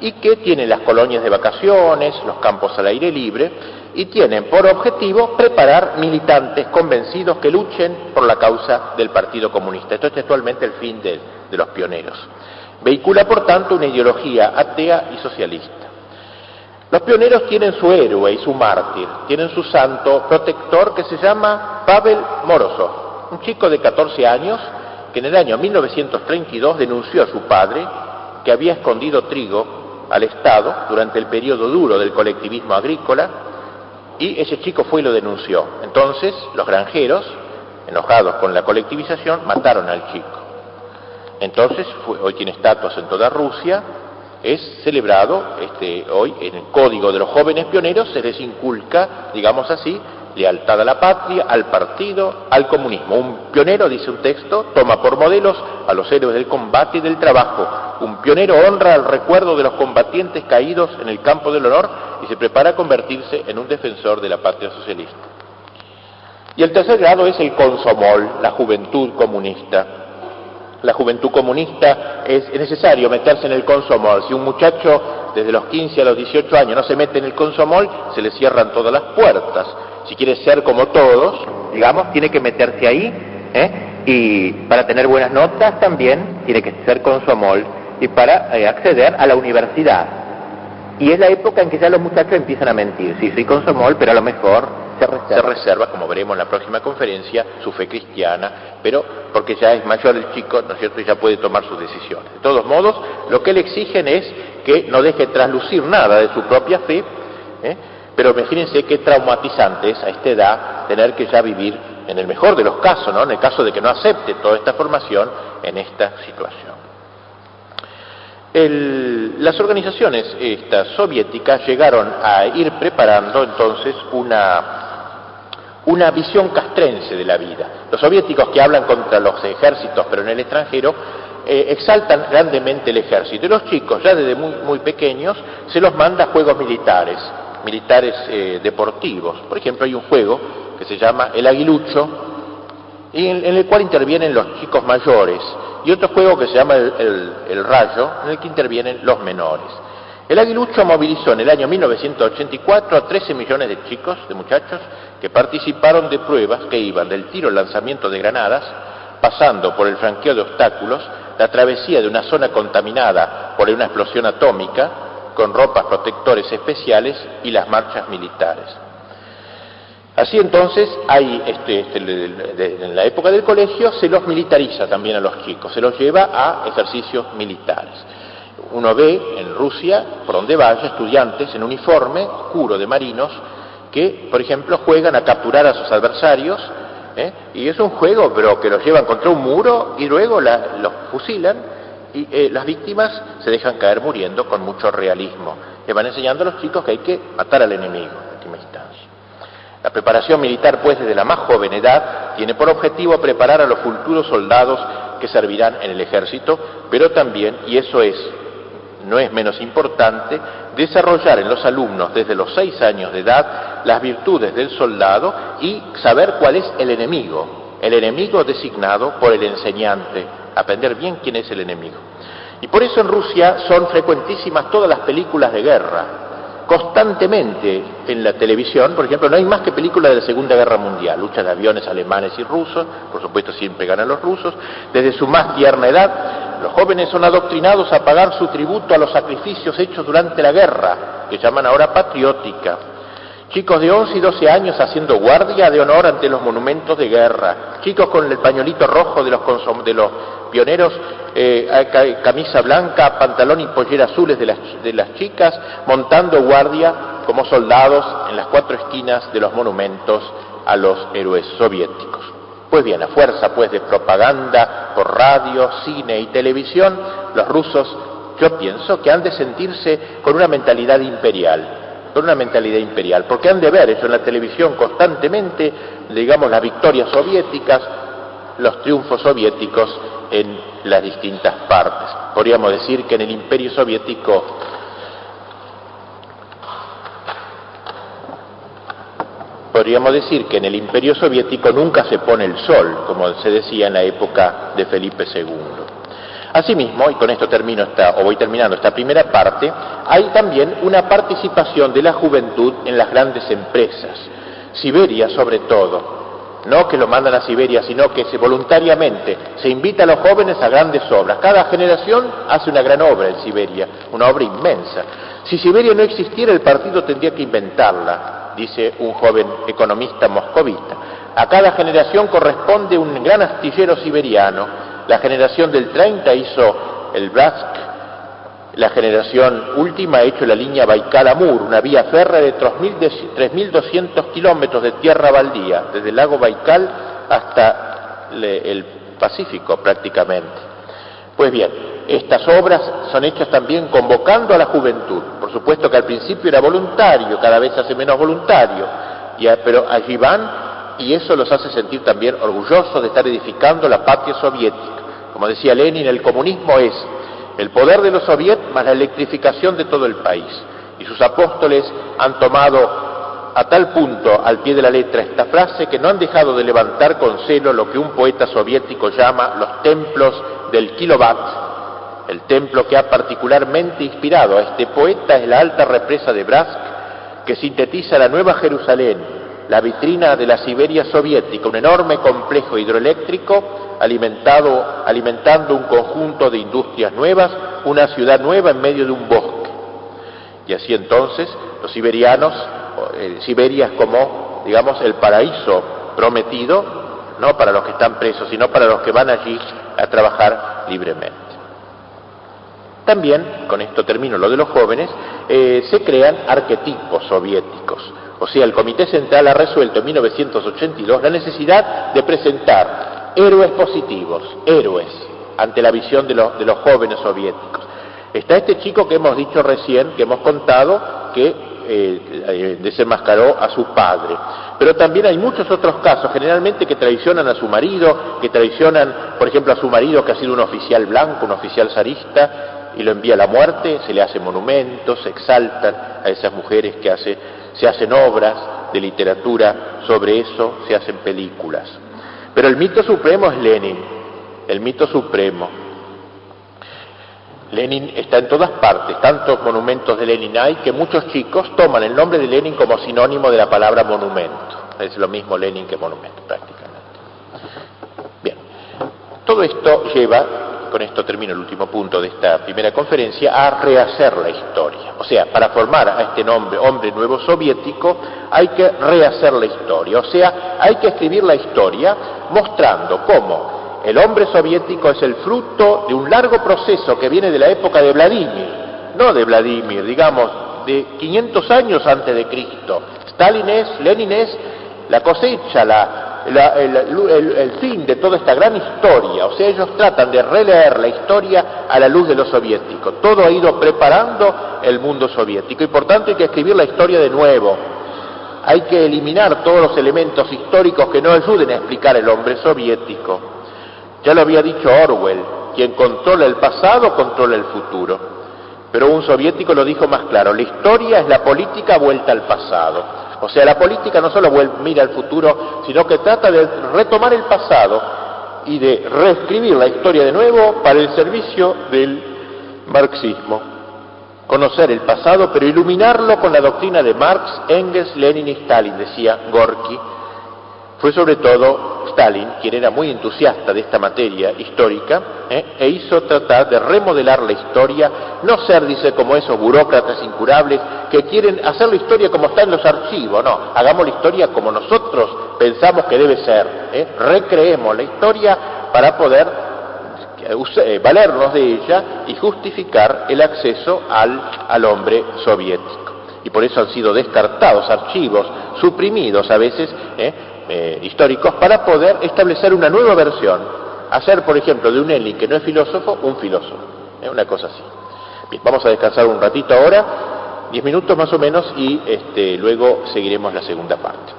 S1: y que tienen las colonias de vacaciones, los campos al aire libre, y tienen por objetivo preparar militantes convencidos que luchen por la causa del Partido Comunista. Esto es textualmente el fin de los pioneros. Vehicula, por tanto, una ideología atea y socialista. Los pioneros tienen su héroe y su mártir, tienen su santo protector que se llama Pavel Morozov, un chico de 14 años que en el año 1932 denunció a su padre que había escondido trigo al Estado durante el periodo duro del colectivismo agrícola, y ese chico fue y lo denunció. Entonces los granjeros, enojados con la colectivización, mataron al chico. Entonces hoy tiene estatuas en toda Rusia, es celebrado hoy en el Código de los Jóvenes Pioneros, se les inculca, digamos así, lealtad a la patria, al partido, al comunismo. Un pionero, dice un texto, toma por modelos a los héroes del combate y del trabajo. Un pionero honra el recuerdo de los combatientes caídos en el campo del honor y se prepara a convertirse en un defensor de la patria socialista. Y el tercer grado es el Komsomol, la juventud comunista. la juventud comunista es necesario meterse en el Komsomol. Si un muchacho desde los 15 a los 18 años no se mete en el Komsomol, se le cierran todas las puertas. Si quiere ser como todos, digamos, tiene que meterse ahí, y para tener buenas notas también tiene que ser Komsomol, y para acceder a la universidad. Y es la época en que ya los muchachos empiezan a mentir. Sí, soy Komsomol, pero a lo mejor se reserva, como veremos en la próxima conferencia, su fe cristiana, pero porque ya es mayor el chico, ¿no es cierto?, y ya puede tomar sus decisiones. De todos modos, lo que le exigen es que no deje traslucir nada de su propia fe, pero imagínense qué traumatizante es a esta edad tener que ya vivir, en el mejor de los casos, ¿no?, en el caso de que no acepte toda esta formación, en esta situación. Las organizaciones soviéticas llegaron a ir preparando entonces una visión castrense de la vida. Los soviéticos, que hablan contra los ejércitos pero en el extranjero, exaltan grandemente el ejército, y los chicos ya desde muy pequeños se los manda a juegos militares deportivos. Por ejemplo, hay un juego que se llama el aguilucho, y en el cual intervienen los chicos mayores, y otro juego que se llama el rayo, en el que intervienen los menores. El aguilucho movilizó en el año 1984 a 13 millones de chicos, de muchachos, que participaron de pruebas que iban del tiro al lanzamiento de granadas, pasando por el franqueo de obstáculos, la travesía de una zona contaminada por una explosión atómica, con ropas protectores especiales y las marchas militares. Así entonces, en la época del colegio se los militariza también a los chicos, se los lleva a ejercicios militares. Uno ve en Rusia, por donde vaya, estudiantes en uniforme oscuro de marinos que, por ejemplo, juegan a capturar a sus adversarios, y es un juego, pero que los llevan contra un muro y luego los fusilan, y las víctimas se dejan caer muriendo con mucho realismo. Le van enseñando a los chicos que hay que matar al enemigo en última instancia. La preparación militar, pues, desde la más joven edad, tiene por objetivo preparar a los futuros soldados que servirán en el ejército, pero también, y eso no es menos importante, desarrollar en los alumnos desde los 6 años de edad las virtudes del soldado y saber cuál es el enemigo designado por el enseñante, aprender bien quién es el enemigo. Y por eso en Rusia son frecuentísimas todas las películas de guerra. Constantemente en la televisión, por ejemplo, no hay más que películas de la Segunda Guerra Mundial, luchas de aviones alemanes y rusos, por supuesto siempre ganan los rusos. Desde su más tierna edad, los jóvenes son adoctrinados a pagar su tributo a los sacrificios hechos durante la guerra, que llaman ahora patriótica. Chicos de 11 y 12 años haciendo guardia de honor ante los monumentos de guerra, chicos con el pañuelito rojo de los pioneros, camisa blanca, pantalón y pollera azules de las chicas, montando guardia como soldados en las 4 esquinas de los monumentos a los héroes soviéticos. Pues bien, a fuerza pues de propaganda por radio, cine y televisión, los rusos, yo pienso que han de sentirse con una mentalidad imperial, porque han de ver eso en la televisión constantemente, digamos, las victorias soviéticas, los triunfos soviéticos en las distintas partes. Podríamos decir que en el Imperio Soviético nunca se pone el sol, como se decía en la época de Felipe II. Asimismo, y con esto voy terminando esta primera parte, hay también una participación de la juventud en las grandes empresas. Siberia, sobre todo, no que lo mandan a Siberia, sino que voluntariamente se invita a los jóvenes a grandes obras. Cada generación hace una gran obra en Siberia, una obra inmensa. Si Siberia no existiera, el partido tendría que inventarla, dice un joven economista moscovita. A cada generación corresponde un gran astillero siberiano. La generación del 30 hizo el Bratsk, la generación última ha hecho la línea Baikal-Amur, una vía férrea de 3.200 kilómetros de tierra baldía, desde el lago Baikal hasta el Pacífico prácticamente. Pues bien, estas obras son hechas también convocando a la juventud. Por supuesto que al principio era voluntario, cada vez se hace menos voluntario, pero allí van, y eso los hace sentir también orgullosos de estar edificando la patria soviética. Como decía Lenin, el comunismo es el poder de los soviets más la electrificación de todo el país. Y sus apóstoles han tomado a tal punto al pie de la letra esta frase que no han dejado de levantar con celo lo que un poeta soviético llama los templos del kilowatt, el templo que ha particularmente inspirado a este poeta, es la alta represa de Bratsk, que sintetiza la Nueva Jerusalén, la vitrina de la Siberia soviética, un enorme complejo hidroeléctrico alimentando un conjunto de industrias nuevas, una ciudad nueva en medio de un bosque. Y así entonces los siberianos, Siberia es como, digamos, el paraíso prometido, no para los que están presos, sino para los que van allí a trabajar libremente. También, con esto termino lo de los jóvenes, se crean arquetipos soviéticos. O sea, el Comité Central ha resuelto en 1982 la necesidad de presentar héroes positivos, héroes, ante la visión de los jóvenes soviéticos. Está este chico que hemos dicho recién, que hemos contado, que desenmascaró a su padre. Pero también hay muchos otros casos, generalmente que traicionan a su marido, que traicionan, por ejemplo, a su marido que ha sido un oficial blanco, un oficial zarista, y lo envía a la muerte, se le hacen monumentos, se exaltan a esas mujeres que se hacen obras de literatura sobre eso, se hacen películas. Pero el mito supremo es Lenin, el mito supremo. Lenin está en todas partes, tantos monumentos de Lenin hay que muchos chicos toman el nombre de Lenin como sinónimo de la palabra monumento. Es lo mismo Lenin que monumento prácticamente. Bien, todo esto lleva, con esto termino el último punto de esta primera conferencia, a rehacer la historia. O sea, para formar a este hombre nuevo soviético hay que rehacer la historia. O sea, hay que escribir la historia mostrando cómo el hombre soviético es el fruto de un largo proceso que viene de la época de Vladimir, no de Vladimir, digamos, de 500 años antes de Cristo. Stalin es, Lenin es la cosecha, el fin de toda esta gran historia. O sea, ellos tratan de releer la historia a la luz de lo soviético. Todo ha ido preparando el mundo soviético y por tanto hay que escribir la historia de nuevo. Hay que eliminar todos los elementos históricos que no ayuden a explicar el hombre soviético. Ya lo había dicho Orwell, quien controla el pasado, controla el futuro. Pero un soviético lo dijo más claro, la historia es la política vuelta al pasado. O sea, la política no solo mira al futuro, sino que trata de retomar el pasado y de reescribir la historia de nuevo para el servicio del marxismo. Conocer el pasado, pero iluminarlo con la doctrina de Marx, Engels, Lenin y Stalin, decía Gorky. Fue sobre todo Stalin, quien era muy entusiasta de esta materia histórica, e hizo tratar de remodelar la historia, no ser, dice, como esos burócratas incurables que quieren hacer la historia como está en los archivos, no, hagamos la historia como nosotros pensamos que debe ser, recreemos la historia para poder valernos de ella y justificar el acceso al hombre soviético. Y por eso han sido descartados archivos, suprimidos a veces, históricos, para poder establecer una nueva versión, hacer, por ejemplo, de un Lenin que no es filósofo, un filósofo, una cosa así. Bien, vamos a descansar un ratito ahora, 10 minutos más o menos, y luego seguiremos la segunda parte.